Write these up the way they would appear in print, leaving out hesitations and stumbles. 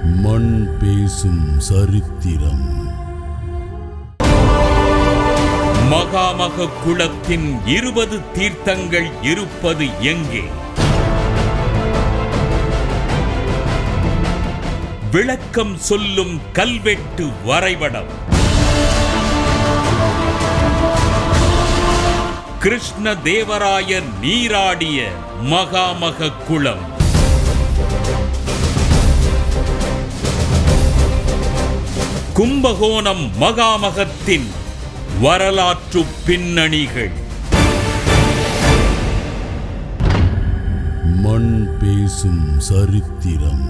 மண் பேசும் சரித்திரம். மகாமக குலத்தின் 20 தீர்த்தங்கள் இருப்பது எங்கே? விளக்கம் சொல்லும் கல்வெட்டு வரைபடம். கிருஷ்ண தேவராயர் நீராடிய மகாமக குளம். கும்பகோணம் மகாமகத்தின் வரலாற்று பின்னணிகள். மண் பேசும் சரித்திரம்.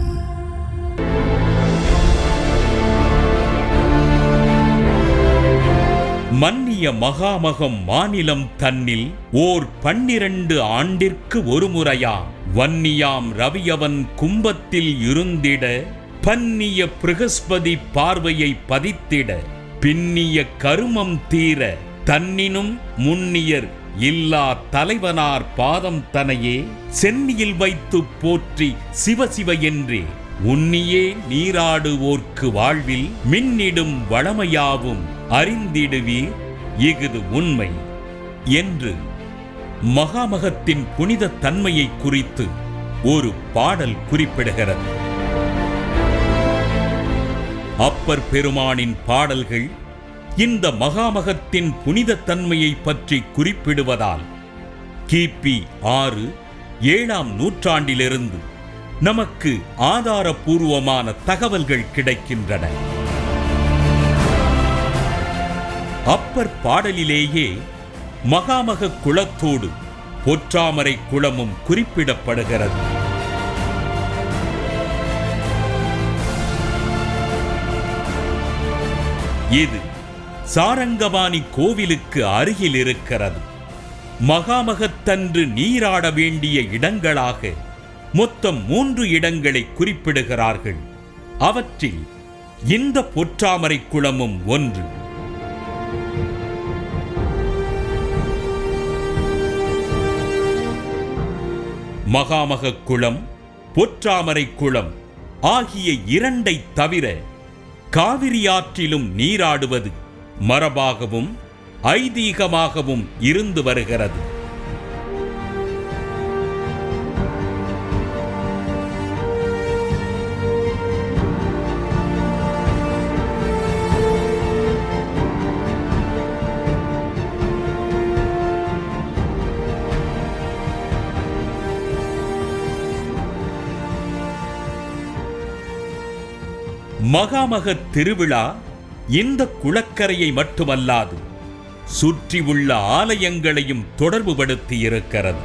மன்னிய மகாமகம் மாநிலம் தன்னில் ஓர் 12 ஆண்டிற்கு ஒரு முறையா வன்னியாம் ரவியவன் கும்பத்தில் இருந்திட பன்னிய பிரகஸ்பதி பார்வையை பதித்திட பின்னிய கருமம் தீர தன்னினும் முன்னியர் இல்லா தலைவனார் பாதம் தனையே சென்னியில் வைத்து போற்றி சிவசிவ என்றே உன்னியே நீராடுவோர்க்கு வாழ்வில் மின்னிடும் வளமையாவும் அறிந்திடுவீர் இஃது உண்மை என்று மகாமகத்தின் புனித தன்மையை குறித்து ஒரு பாடல் குறிப்பிடுகிறது. அப்பர் பெருமானின் பாடல்கள் இந்த மகாமகத்தின் புனித தன்மையை பற்றி குறிப்பிடுவதால் கிபி 6-7 நூற்றாண்டிலிருந்து நமக்கு ஆதாரபூர்வமான தகவல்கள் கிடைக்கின்றன. அப்பர் பாடலிலேயே மகாமக குளத்தோடு பொற்றாமரை குளமும் குறிப்பிடப்படுகிறது. இது சாரங்கபாணி கோவிலுக்கு அருகில் இருக்கிறது. மகாமகத்தன்று நீராட வேண்டிய இடங்களாக மொத்தம் 3 இடங்களை குறிப்பிடுகிறார்கள். அவற்றில் இந்த பொற்றாமரை குளமும் ஒன்று. மகாமக குளம், பொற்றாமரை குளம் ஆகிய 2ஐ தவிர காவிரி ஆற்றிலும் நீராடுவது மரபாகவும் ஐதீகமாகவும் இருந்து வருகிறது. மகாமக திருவிழா இந்த குளக்கரையை மட்டுமல்லாது சுற்றி உள்ள ஆலயங்களையும் தொடர்புபடுத்தி இருக்கிறது.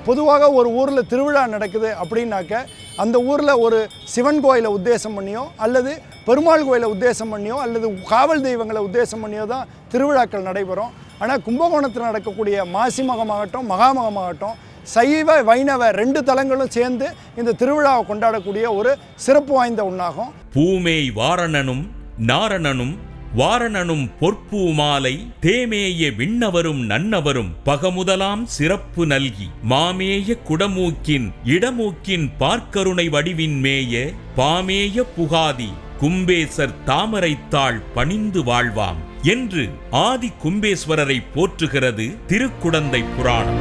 பொதுவாக ஒரு ஊரில் திருவிழா நடக்குது அப்படின்னாக்க அந்த ஊரில் ஒரு சிவன் கோயிலை உத்தேசம் பண்ணியோ அல்லது பெருமாள் கோயிலை உத்தேசம் பண்ணியோ அல்லது காவல் தெய்வங்களை உத்தேசம் பண்ணியோ தான் திருவிழாக்கள் நடைபெறும். ஆனால் கும்பகோணத்தில் நடக்கக்கூடிய மாசி மகமாகட்டும் மகாமகமாகட்டும் சைவ வைணவ 2 தலங்களும் சேர்ந்து இந்த திருவிழாவை கொண்டாடக்கூடிய ஒரு சிறப்பு வாய்ந்த ஒன்றாகும். பூமேய் வாரணனும் நாரணனும் வாரணனும் பொற்பூ மாலை தேமேய விண்ணவரும் நன்னவரும் பகமுதலாம் சிறப்பு நல்கி மாமேய குடமூக்கின் இடமூக்கின் பார்க்கருணை வடிவின் மேய பாமேய புகாதி கும்பேசர் தாமரைத்தாள் பணிந்து வாழ்வாம் என்று ஆதி கும்பேஸ்வரரை போற்றுகிறது திருக்குடந்தை புராணம்.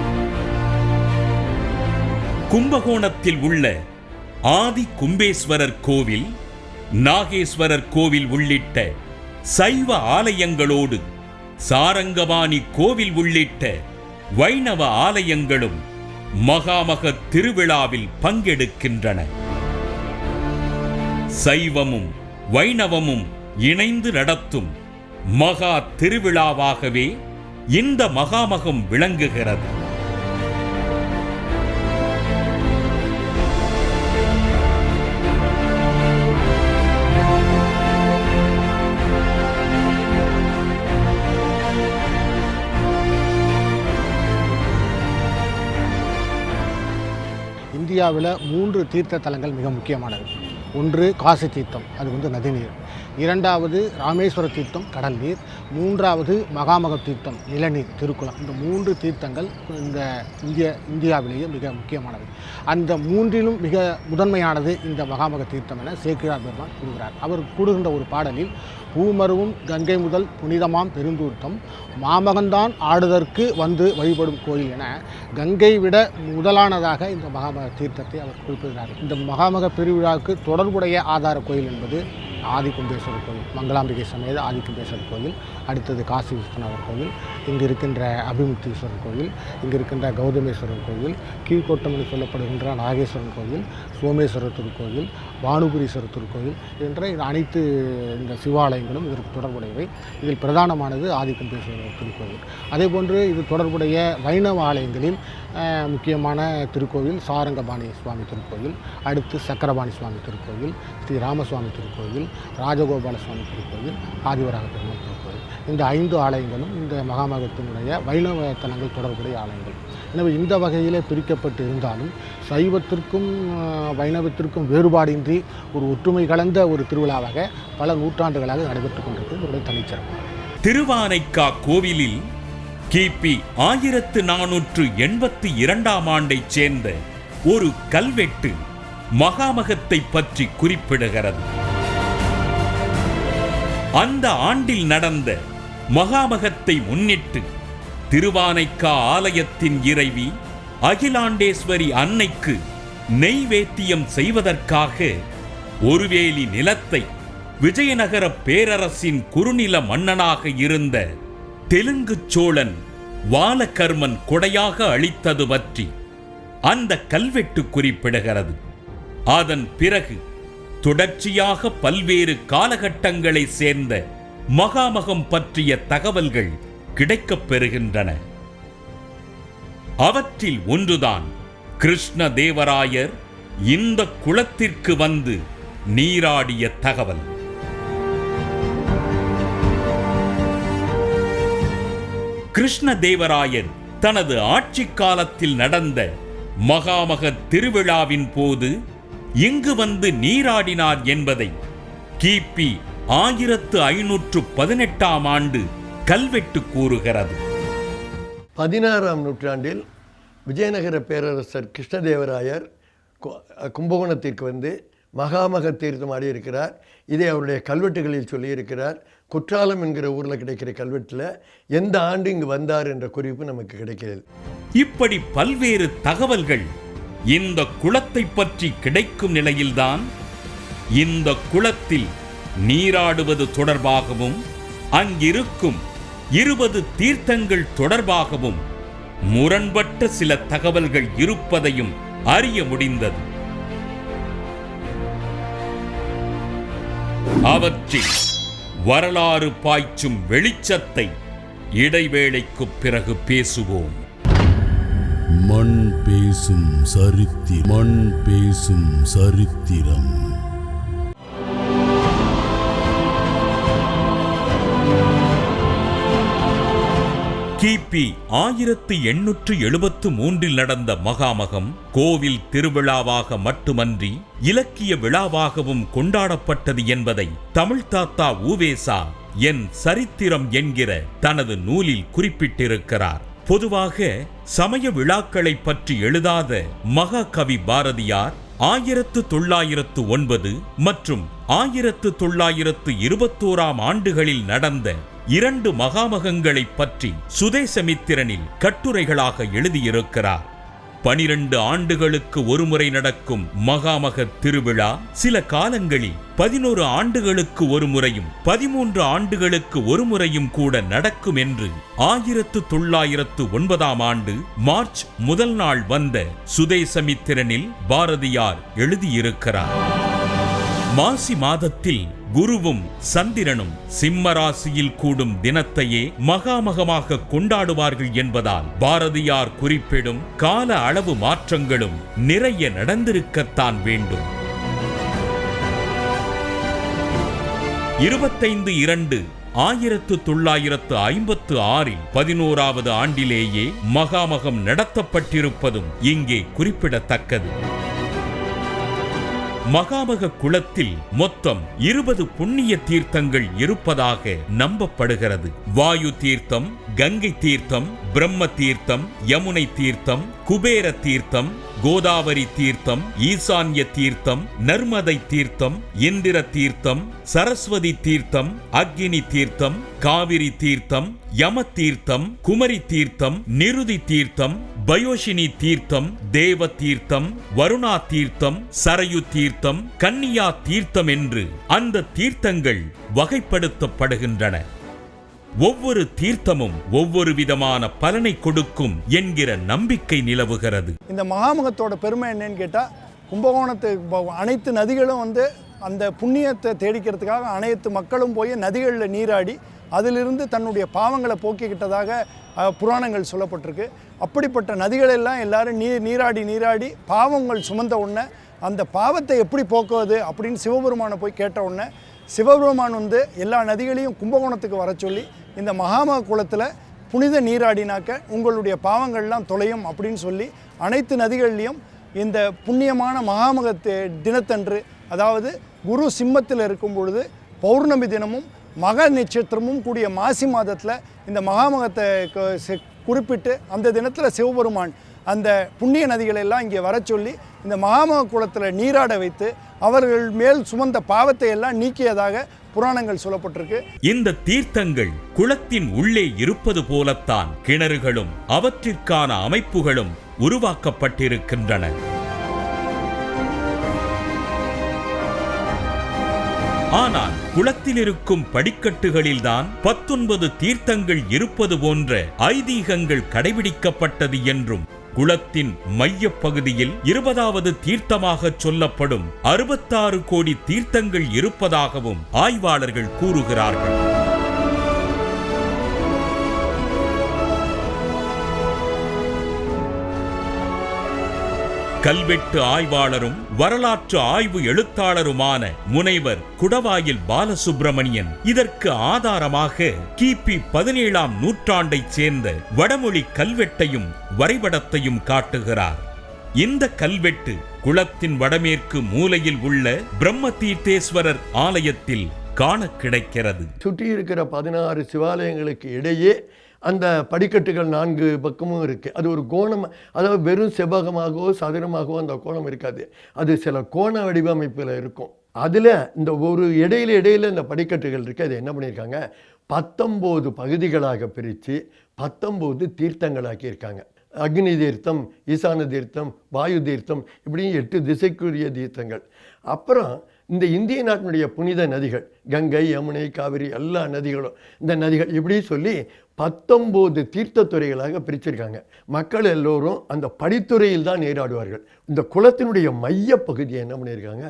கும்பகோணத்தில் உள்ள ஆதி கும்பேஸ்வரர் கோவில், நாகேஸ்வரர் கோவில் உள்ளிட்ட சைவ ஆலயங்களோடு சாரங்கபாணி கோவில் உள்ளிட்ட வைணவ ஆலயங்களும் மகாமக திருவிழாவில் பங்கெடுக்கின்றன. சைவமும் வைணவமும் இணைந்து நடத்தும் மகா திருவிழாவாகவே இந்த மகாமகம் விளங்குகிறது. இந்தியாவில் 3 தீர்த்த தலங்கள் மிக முக்கியமானது. ஒன்று காசி தீர்த்தம், அது நதிநீர். இரண்டாவது ராமேஸ்வர தீர்த்தம் கடல் நீர், மூன்றாவது மகாமக தீர்த்தம் நிலநீர் திருக்குளம். இந்த 3 தீர்த்தங்கள் இந்த இந்தியாவிலேயே மிக முக்கியமானவை. அந்த 3லும் மிக முதன்மையானது இந்த மகாமக தீர்த்தம் என சேக்கிழார் பெருமான் கூறுகிறார். அவர் கூறுகின்ற ஒரு பாடலில், பூமருவும் கங்கை முதல் புனிதமாம் பெருந்தூர்த்தம் மாமகன்தான் ஆடுதற்கு வந்து வழிபடும் கோயில் என கங்கை விட முதலானதாக இந்த மகாமக தீர்த்தத்தை அவர் குறிப்பிடுகிறார். இந்த மகாமக பெருவிழாவுக்கு தொடர்புடைய ஆதார கோயில் என்பது ஆதிகும்பேஸ்வரர் கோயில், மங்களாம்பிகை சமேத ஆதிகும்பேஸ்வரர் கோயில், அடுத்தது காசி விஸ்வநாதர் கோயில், இங்கு இருக்கின்ற அபிமுக்தீஸ்வரர் கோயில், இங்கு இருக்கின்ற கௌதமேஸ்வரர் கோயில், கீழ்கோட்டம் என்று சொல்லப்படுகின்ற நாகேஸ்வரன் கோயில், சோமேஸ்வரர் திருக்கோயில், பானுபுரீஸ்வரர் திருக்கோயில் என்ற அனைத்து இந்த சிவாலயங்களும் இதற்கு தொடர்புடையவை. இதில் பிரதானமானது ஆதிகும்பேஸ்வரர் திருக்கோயில். அதேபோன்று இது தொடர்புடைய வைணவ ஆலயங்களில் முக்கியமான திருக்கோயில் சாரங்கபாணி சுவாமி திருக்கோயில், அடுத்து சக்கரபாணி சுவாமி திருக்கோயில், ஸ்ரீ ராமசுவாமி திருக்கோயில், ராஜகோபால சுவாமி திருக்கோயில், ஆதிவராக பெருமாள் திருக்கோயில். இந்த 5 ஆலயங்களும் இந்த மகாமகத்தினுடைய வைணவ தலங்கள் தொடர்புடைய ஆலயங்கள். எனவே இந்த வகையிலே பிரிக்கப்பட்டு இருந்தாலும் சைவத்திற்கும் வைணவத்திற்கும் வேறுபாடின்றி ஒரு ஒற்றுமை கலந்த ஒரு திருவிழாவாக பல நூற்றாண்டுகளாக நடைபெற்றுக் கொண்டிருக்கிறது. இதனுடைய தனிச்சிறப்பு. திருவானைக்கா கோவிலில் கிபி 1482ஆம் ஆண்டைச் சேர்ந்த ஒரு கல்வெட்டு மகாமகத்தை பற்றி குறிப்பிடுகிறது. அந்த ஆண்டில் நடந்த மகாமகத்தை முன்னிட்டு திருவானைக்கா ஆலயத்தின் இறைவி அகிலாண்டேஸ்வரி அன்னைக்கு நெய்வேத்தியம் செய்வதற்காக ஒருவேலி நிலத்தை விஜயநகர பேரரசின் குறுநில மன்னனாக இருந்த தெலுங்கு சோழன் வாலகர்மன் கொடையாக அளித்தது பற்றி அந்த கல்வெட்டு குறிப்பிடுகிறது. அதன் பிறகு தொடர்ச்சியாக பல்வேறு காலகட்டங்களை சேர்ந்த மகாமகம் பற்றிய தகவல்கள் கிடைக்கப் பெறுகின்றன. அவற்றில் ஒன்றுதான் கிருஷ்ணதேவராயர் இந்த குளத்திற்கு வந்து நீராடிய தகவல். கிருஷ்ணதேவராயர் தனது ஆட்சி காலத்தில் நடந்த மகாமக திருவிழாவின் போது இங்கு வந்து நீராடினார் என்பதை கிபி 1518ஆம் ஆண்டு கல்வெட்டு கூறுகிறது. 16ஆம் நூற்றாண்டில் விஜயநகர பேரரசர் கிருஷ்ணதேவராயர் கும்பகோணத்திற்கு வந்து மகாமக தீர்த்தம் ஆடியிருக்கிறார். இதை அவருடைய கல்வெட்டுகளில் சொல்லியிருக்கிறார். குற்றாலம் என்கிற ஊரில் கிடைக்கிற கல்வெட்டில் எந்த ஆண்டு இங்கு வந்தார் என்ற குறிப்பு நமக்கு கிடைக்கிறது. இப்படி பல்வேறு தகவல்கள் இந்த குளத்தை பற்றி கிடைக்கும் நிலையில்தான் இந்த குளத்தில் நீராடுவது தொடர்பாகவும் அங்கிருக்கும் 20 தீர்த்தங்கள் தொடர்பாகவும் முரண்பட்ட சில தகவல்கள் இருப்பதையும் அறிய முடிந்தது. அவற்றில் வரலாறு பாய்ச்சும் வெளிச்சத்தை இடைவேளைக்கு பிறகு பேசுவோம். மண் பேசும் சரித்திரம். கிபி 1873 நடந்த மகாமகம் கோவில் திருவிழாவாக மட்டுமன்றி இலக்கிய விழாவாகவும் கொண்டாடப்பட்டது என்பதை தமிழ் தாத்தா உவேசா என் சரித்திரம் என்கிற தனது நூலில் குறிப்பிட்டிருக்கிறார். பொதுவாக சமய விழாக்களை பற்றி எழுதாத மகாகவி பாரதியார் 1909 மற்றும் 1921ஆம் ஆண்டுகளில் நடந்த 2 மகாமகங்களை பற்றி சுதேசமித்திரனில் கட்டுரைகளாக எழுதியிருக்கிறார். 12 ஆண்டுகளுக்கு ஒருமுறை நடக்கும் மகாமக திருவிழா சில காலங்களில் 11 ஆண்டுகளுக்கு ஒரு முறையும் 13 ஆண்டுகளுக்கு ஒரு முறையும் கூட நடக்கும் என்று 1909ஆம் ஆண்டு மார்ச் 1 நாள் வந்த சுதேசமித்திரனில் பாரதியார் எழுதியிருக்கிறார். மாசி மாதத்தில் குருவும் சந்திரனும் சிம்ம ராசியில் கூடும் தினத்தையே மகாமகமாக கொண்டாடுவார்கள் என்பதால் பாரதியார் குறிப்பிடும் கால அளவு மாற்றங்களும் நிறைய நடந்திருக்கத்தான் வேண்டும். 25/2/1956 11வது ஆண்டிலேயே மகாமகம் நடத்தப்பட்டிருப்பதும் இங்கே குறிப்பிடத்தக்கது. மகாமக குளத்தில் மொத்தம் 20 புண்ணிய தீர்த்தங்கள் இருப்பதாக நம்பப்படுகிறது. வாயு தீர்த்தம், கங்கை தீர்த்தம், பிரம்ம தீர்த்தம், யமுனை தீர்த்தம், குபேர தீர்த்தம், கோதாவரி தீர்த்தம், ஈசான்ய தீர்த்தம், நர்மதை தீர்த்தம், இந்திர தீர்த்தம், சரஸ்வதி தீர்த்தம், அக்னி தீர்த்தம், காவிரி தீர்த்தம், யம தீர்த்தம், குமரி தீர்த்தம், நிருதி தீர்த்தம், பயோஷினி தீர்த்தம், தேவ தீர்த்தம், வருணா தீர்த்தம், சரயு தீர்த்தம், கன்னியா தீர்த்தம் என்று அந்த தீர்த்தங்கள் வகைப்படுத்தப்படுகின்றன. ஒவ்வொரு தீர்த்தமும் ஒவ்வொரு விதமான பலனை கொடுக்கும் என்கிற நம்பிக்கை நிலவுகிறது. இந்த மகாமகத்தோட பெருமை என்னன்னு கேட்டால், கும்பகோணத்து அனைத்து நதிகளும் அந்த புண்ணியத்தை தேடிக்கிறதுக்காக அனைத்து மக்களும் போய் நதிகளில் நீராடி அதிலிருந்து தன்னுடைய பாவங்களை போக்கிக்கிட்டதாக புராணங்கள் சொல்லப்பட்டிருக்கு. அப்படிப்பட்ட நதிகளெல்லாம் எல்லாரும் நீராடி பாவங்கள் சுமந்த உடனே அந்த பாவத்தை எப்படி போக்குவது அப்படின்னு சிவபெருமானை போய் கேட்ட உடனே சிவபெருமான் எல்லா நதிகளையும் கும்பகோணத்துக்கு வர சொல்லி இந்த மகாமக குளத்தில் புனித நீராடினாக்க உங்களுடைய பாவங்கள்லாம் தொலையும் அப்படின்னு சொல்லி அனைத்து நதிகள்லேயும் இந்த புண்ணியமான மகாமக தினத்தன்று, அதாவது குரு சிம்மத்தில் இருக்கும் பொழுது பௌர்ணமி தினமும் மக நட்சத்திரமும் கூடிய மாசி மாதத்தில் இந்த மகாமகத்தை குறிப்பிட்டு அந்த தினத்தில் சிவபெருமான் அந்த புண்ணிய நதிகளெல்லாம் இங்கே வர சொல்லி இந்த மகாமக குளத்தில் நீராட வைத்து அவர்கள் மேல் சுமந்த பாவத்தை எல்லாம் நீக்கியதாக புராணங்கள் சொல்லப்பட்டிருக்கு. இந்த தீர்த்தங்கள் குளத்தின் உள்ளே இருப்பது போலத்தான் கிணறுகளும் அவற்றிற்கான அமைப்புகளும் உருவாக்கப்பட்டிருக்கின்றன. ஆனால் குளத்தில் இருக்கும் படிக்கட்டுகளில்தான் 19 தீர்த்தங்கள் இருப்பது போன்ற ஐதீகங்கள் கடைபிடிக்கப்பட்டது என்றும், குளத்தின் மைய பகுதியில் 20வது தீர்த்தமாக சொல்லப்படும் 66 கோடி தீர்த்தங்கள் இருப்பதாகவும் ஆய்வாளர்கள் கூறுகிறார்கள். கல்வெட்டு ஆய்வாளரும் வரலாற்று ஆய்வு எழுத்தாளருமான முனைவர் குடவாயில் பாலசுப்பிரமணியன் இதற்கு ஆதாரமாக கிபி 17ஆம் நூற்றாண்டைச் சேர்ந்த வடமொழி கல்வெட்டையும் வரைபடத்தையும் காட்டுகிறார். இந்த கல்வெட்டு குளத்தின் வடமேற்கு மூலையில் உள்ள பிரம்ம தீர்த்தேஸ்வரர் ஆலயத்தில் காண கிடைக்கிறது. சுற்றி இருக்கிற 16 சிவாலயங்களுக்கு இடையே அந்த படிக்கட்டுகள் 4 பக்கமும் இருக்குது. அது ஒரு கோணம், அதாவது வெறும் செவ்வகமாகவோ சதுரமாகவோ அந்த கோணம் இருக்காது. அது சில கோண வடிவமைப்பில் இருக்கும். அதில் இந்த ஒரு இடையில இந்த படிக்கட்டுகள் இருக்குது. அது என்ன பண்ணியிருக்காங்க, 19 பகுதிகளாக பிரித்து 19 தீர்த்தங்களாக்கியிருக்காங்க. அக்னி தீர்த்தம், ஈசான தீர்த்தம், வாயு தீர்த்தம், இப்படி 8 திசைக்குரிய தீர்த்தங்கள். அப்புறம் இந்த இந்திய நாட்டினுடைய புனித நதிகள் கங்கை, யமுனை, காவிரி, எல்லா நதிகளும், இந்த நதிகள் இப்படி சொல்லி 19 தீர்த்தத்துறைகளாக பிரிச்சிருக்காங்க. மக்கள் எல்லோரும் அந்த படித்துறையில் தான் நீராடுவார்கள். இந்த குளத்தினுடைய மைய பகுதியை என்ன பண்ணியிருக்காங்க,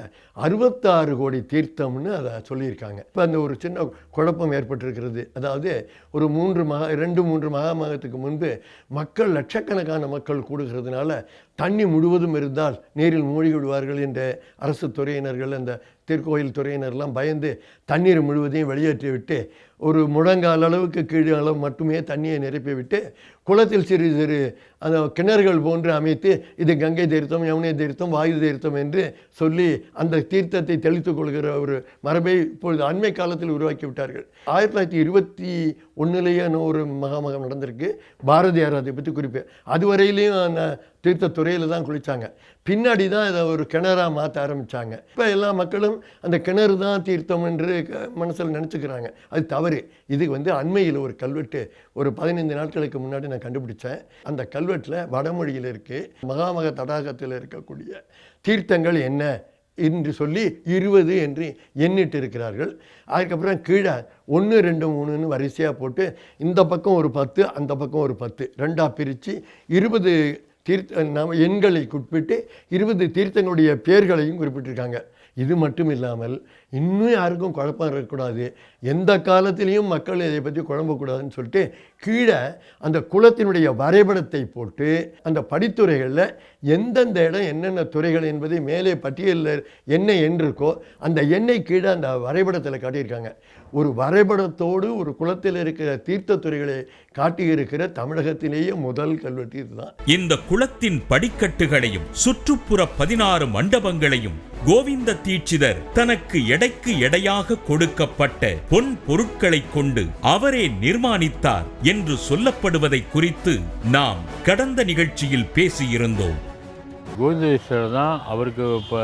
66 கோடி தீர்த்தம்னு அதை சொல்லியிருக்காங்க. இப்போ அந்த ஒரு சின்ன குழப்பம் ஏற்பட்டிருக்கிறது. அதாவது ஒரு 2-3 மகாமகத்துக்கு முன்பு மக்கள் லட்சக்கணக்கான மக்கள் கூடுகிறதுனால தண்ணி முழுவதும் இருந்தால் நீரில் மூழ்கி விடுவார்கள் என்ற அரசு துறையினர்கள், அந்த திருக்கோயில் துறையினர்லாம் பயந்து தண்ணீர் முழுவதையும் வெளியேற்றி விட்டு ஒரு முழங்கால் அளவுக்கு கீழே அளவு மட்டுமே தண்ணியை நிரப்பி விட்டு குளத்தில் சிறு சிறு அந்த கிணறுகள் போன்று அமைத்து இது கங்கை தீர்த்தம், யமுனை தீர்த்தம், வாயு தீர்த்தம் என்று சொல்லி அந்த தீர்த்தத்தை தெளித்துக் கொள்கிற ஒரு மரபை இப்பொழுது அண்மை காலத்தில் உருவாக்கி விட்டார்கள். 1921 ஒரு மகாமகம் நடந்திருக்கு. பாரதியார் அதை பற்றி குறிப்பு. அதுவரையிலையும் அந்த தீர்த்தத்துறையில் தான் குளித்தாங்க. பின்னாடி தான் இதை ஒரு கிணறாக மாற்ற ஆரம்பித்தாங்க. இப்போ எல்லா மக்களும் அந்த கிணறு தான் தீர்த்தம் என்று மனசில் நினச்சிக்கிறாங்க. அது தவறு. இது அண்மையில் ஒரு கல்வெட்டு ஒரு 15 நாட்களுக்கு முன்னாடி நான் கண்டுபிடிச்சேன். அந்த கல்வெட்டில் வடமொழியில் இருக்குது, மகாமக தடாகத்தில் இருக்கக்கூடிய தீர்த்தங்கள் என்ன என்று சொல்லி 20 என்று எண்ணிட்டு இருக்கிறார்கள். அதுக்கப்புறம் கீழே 1, 2, 3ன்னு வரிசையாக போட்டு இந்த பக்கம் ஒரு 10, அந்த பக்கம் ஒரு 10 2ஆக பிரித்து 20 எண்களை குறிப்பிட்டு 20 தீர்த்தங்களுடைய பேர்களையும் குறிப்பிட்டிருக்காங்க. இது மட்டும் இல்லாமல் இன்னும் யாருக்கும் குழப்பம் இருக்கக்கூடாது, எந்த காலத்திலையும் மக்கள் இதை பற்றி குழம்பக்கூடாதுன்னு சொல்லிட்டு கீழே அந்த குளத்தினுடைய வரைபடத்தை போட்டு அந்த படித்துறைகளில் எந்தெந்த இடம் என்னென்ன துறைகள் என்பதை மேலே பட்டியலில் என்ன எண் இருக்கோ அந்த எண்ணை கீழே அந்த வரைபடத்தில் காட்டியிருக்காங்க. ஒரு வரைபடத்தோடு ஒரு குளத்தில் இருக்கிற தீர்த்த துறைகளை காட்டியிருக்கிற தமிழகத்திலேயே முதல் கல்வெட்டு இதுதான். இந்த குளத்தின் படிக்கட்டுகளையும் சுற்றுப்புற 16 மண்டபங்களையும் கோவிந்த தீட்சிதர் தனக்கு எடைக்கு எடையாக கொடுக்கப்பட்ட பொன் பொருட்களை கொண்டு அவரே நிர்மாணித்தார் என்று சொல்லப்படுவதை குறித்து நாம் கடந்த நிகழ்ச்சியில் பேசியிருந்தோம். கோவிந்தேஸ்வரர் தான் அவருக்கு இப்போ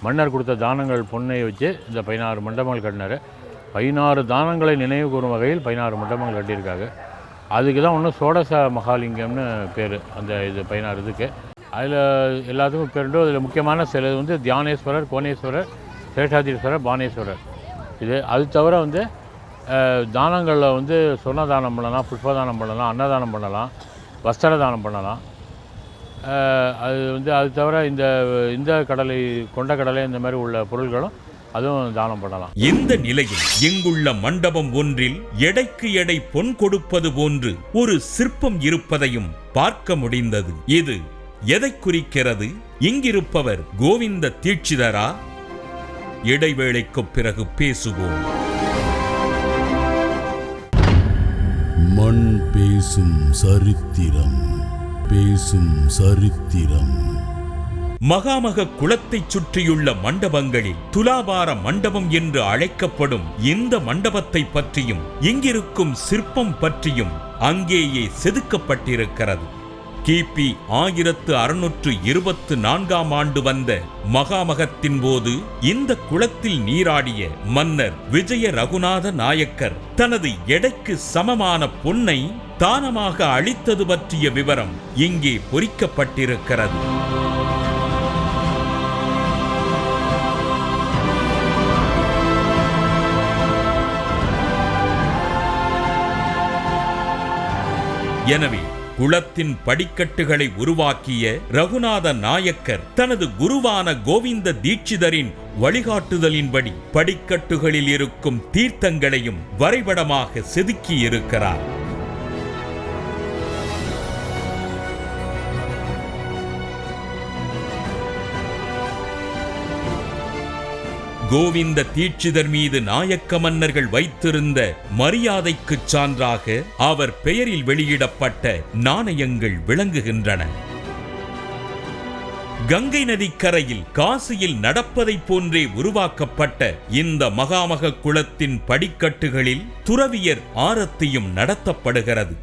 மன்னர் கொடுத்த தானங்கள் பொன்னை வச்சு இந்த 16 மண்டபங்கள் கட்டினார். 16 தானங்களை நினைவு கூறும் வகையில் 16 மண்டபங்கள் கட்டியிருக்காங்க. அதுக்கு தான் ஒன்று சோடச மகாலிங்கம்னு பேர். அந்த இது 16 இதுக்கு அதில் எல்லாத்துக்கும் பேருண்டு. அதில் முக்கியமான சில வந்து தியானேஸ்வரர், கோணேஸ்வரர், சேஷாதீஸ்வரர், பானேஸ்வரர். இது அது தவிர வந்து தானங்களில் வந்து சொர்ண தானம் பண்ணலாம், புஷ்பதானம் பண்ணலாம், அன்னதானம் பண்ணலாம், வஸ்திர தானம் பண்ணலாம். அது வந்து அது தவிர இந்த கடலை, கொண்ட கடலை, இந்த மாதிரி உள்ள பொருள்களும் அதுவும் தானம் பண்ணலாம். இந்த நிலையில் இங்குள்ள மண்டபம் ஒன்றில் எடைக்கு எடை பொன் கொடுப்பது போன்று ஒரு சிற்பம் இருப்பதையும் பார்க்க முடிந்தது. இது எதை குறிக்கிறது? இங்கிருப்பவர் கோவிந்த தீட்சிதரா? இடைவேளைக்கு பிறகு பேசுவோம். மண் பேசும் சரித்திரம், பேசும் சரித்திரம். மகாமக குளத்தைச் சுற்றியுள்ள மண்டபங்களில் துலாபார மண்டபம் என்று அழைக்கப்படும் இந்த மண்டபத்தை பற்றியும் இங்கிருக்கும் சிற்பம் பற்றியும் அங்கேயே செதுக்கப்பட்டிருக்கிறது. கிபி 1624ஆம் ஆண்டு வந்த மகாமகத்தின் போது இந்த குளத்தில் நீராடிய மன்னர் விஜய ரகுநாத நாயக்கர் தனது எடைக்கு சமமான பொன்னை தானமாக அளித்தது பற்றிய விவரம் இங்கே பொறிக்கப்பட்டிருக்கிறது. எனவே குளத்தின் படிக்கட்டுகளை உருவாக்கிய ரகுநாத நாயக்கர் தனது குருவான கோவிந்த தீட்சிதரின் வழிகாட்டுதலின்படி படிக்கட்டுகளில் இருக்கும் தீர்த்தங்களையும் வரைபடமாக செதுக்கியிருக்கிறார். கோவிந்த தீட்சிதர் மீது நாயக்க மன்னர்கள் வைத்திருந்த மரியாதைக்கு சான்றாக அவர் பெயரில் வெளியிடப்பட்ட நாணயங்கள் விளங்குகின்றன. கங்கை நதிக்கரையில் காசியில் நடப்பதைப் போன்றே உருவாக்கப்பட்ட இந்த மகாமக குளத்தின் படிக்கட்டுகளில் துறவியர் ஆரத்தியும் நடத்தப்படுகிறது.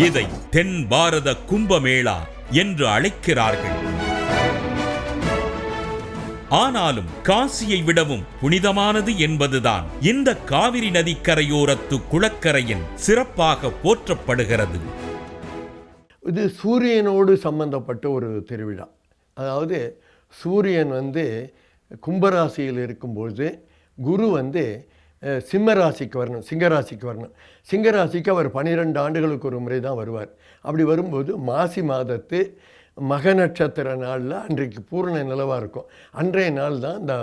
இதை தென் பாரத கும்பமேளா என்று அழைக்கிறார்கள். ஆனாலும் காசியை விடவும் புனிதமானது என்பதுதான் இந்த காவிரி நதிக்கரையோரத்து குளக்கரையின் சிறப்பாக போற்றப்படுகிறது. இது சூரியனோடு சம்பந்தப்பட்ட ஒரு திருவிழா. அதாவது சூரியன் கும்பராசியில் இருக்கும்பொழுது குரு சிம்மராசிக்கு வரணும், சிங்கராசிக்கு வரணும். சிங்கராசிக்கு அவர் 12 ஆண்டுகளுக்கு ஒரு முறை தான் வருவார். அப்படி வரும்போது மாசி மாதத்து மக நட்சத்திர நாளில் அன்றைக்கு பூரண நிலவாக இருக்கும். அன்றைய நாள் தான் இந்த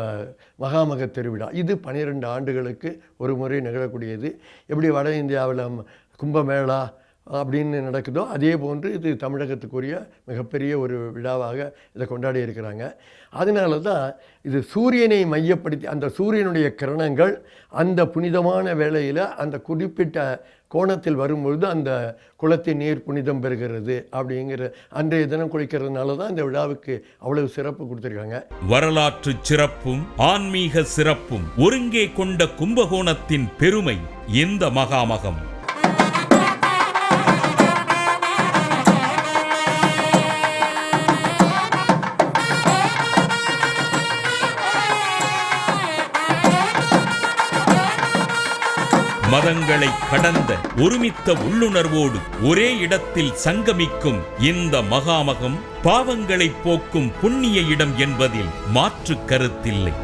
மகாமக திருவிழா. இது 12 ஆண்டுகளுக்கு ஒரு முறை நிகழக்கூடியது. எப்படி வட இந்தியாவில் கும்பமேளா அப்படின்னு நடக்குதோ அதே போன்று இது தமிழகத்துக்குரிய மிகப்பெரிய ஒரு விழாவாக இதை கொண்டாடி இருக்கிறாங்க. அதனால தான் இது சூரியனை மையப்படுத்தி அந்த சூரியனுடைய கிரணங்கள் அந்த புனிதமான வேளையில் அந்த குறிப்பிட்ட கோணத்தில் வரும்பொழுது அந்த குளத்தின் நீர் புனிதம் பெறுகிறது. அப்படிங்கிற அன்றைய தினம் குளிக்கிறதுனால தான் இந்த விழாவுக்கு அவ்வளவு சிறப்பு கொடுத்துருக்காங்க. வரலாற்று சிறப்பும் ஆன்மீக சிறப்பும் ஒருங்கே கொண்ட கும்பகோணத்தின் பெருமை இந்த மகாமகம். மதங்களை கடந்த ஒருமித்த உள்ளுணர்வோடு ஒரே இடத்தில் சங்கமிக்கும் இந்த மகாமகம் பாவங்களை போக்கும் புண்ணிய இடம் என்பதில் மாற்று கருத்தில்லை.